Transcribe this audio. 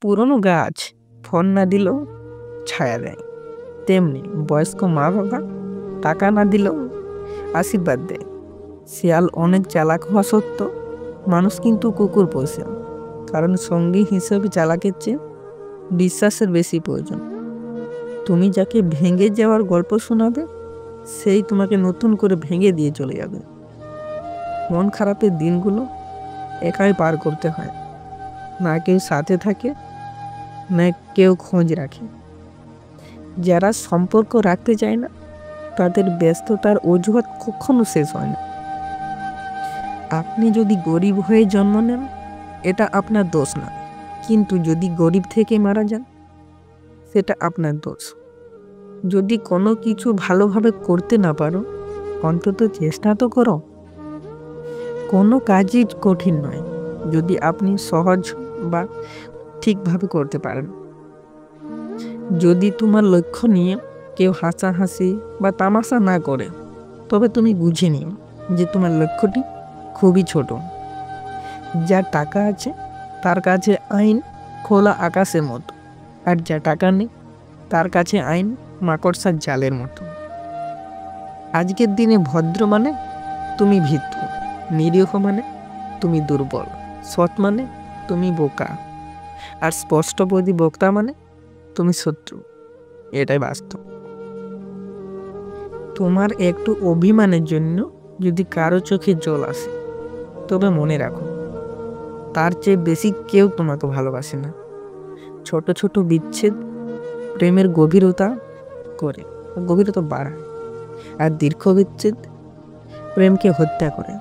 পুরনো গাছ ফল না দিলেও ছায়া দেয়, তেমনি বয়স্ক মা বাবা টাকা না দিলেও আশীর্বাদ দেয়। শিয়াল অনেক চালাক হওয়া সত্ত্বেও মানুষ কিন্তু কুকুর পোষে, কারণ সঙ্গী হিসেবে চালাকের চেয়ে বিশ্বাসের বেশি প্রয়োজন। তুমি যাকে ভেঙে যাওয়ার গল্প শোনাবে, সেই তোমাকে নতুন করে ভেঙে দিয়ে চলে যাবে। মন খারাপের দিনগুলো একাই পার করতে হয়, না কেউ সাথে থাকে, না কেউ খোঁজ রাখে। যারা সম্পর্ক রাখতে চায় না, তাদের ব্যস্ততার অজুহাত কখনো শেষ হয় না। আপনি যদি গরিব হয়ে জন্ম নেন, এটা আপনার দোষ না, কিন্তু যদি গরিব থেকে মারা যান, সেটা আপনার দোষ। যদি কোনো কিছু ভালোভাবে করতে না পারো, অন্তত চেষ্টা তো করো। কোনো কাজই কঠিন নয় যদি আপনি সহজ বা ঠিকভাবে করতে পারেন। যদি তোমার লক্ষ্য নিয়ে কেউ হাসাহাসি বা তামাশা না করে, তবে তুমি বুঝে নিও যে তোমার লক্ষ্যটি খুবই ছোট। যার টাকা আছে তার কাছে আইন খোলা আকাশের মতো, আর যা টাকা নেই তার কাছে আইন মাকড়সার জালের মতো। আজকের দিনে ভদ্র মানে তুমি ভীতু, নিরীহ মানে তুমি দুর্বল, সৎ মানে তুমি বোকা, আর স্পষ্টবাদী বক্তা মানে তুমি শত্রু। এটাই বাস্তব। তোমার একটু অভিমানের জন্য যদি কারো চোখে জল আসে, তবে মনে রাখো তার চেয়ে বেশি কেউ তোমাকে ভালোবাসে না। ছোট ছোট বিচ্ছেদ প্রেমের গভীরতা বাড়ায়, আর দীর্ঘ বিচ্ছেদ প্রেমকে হত্যা করে।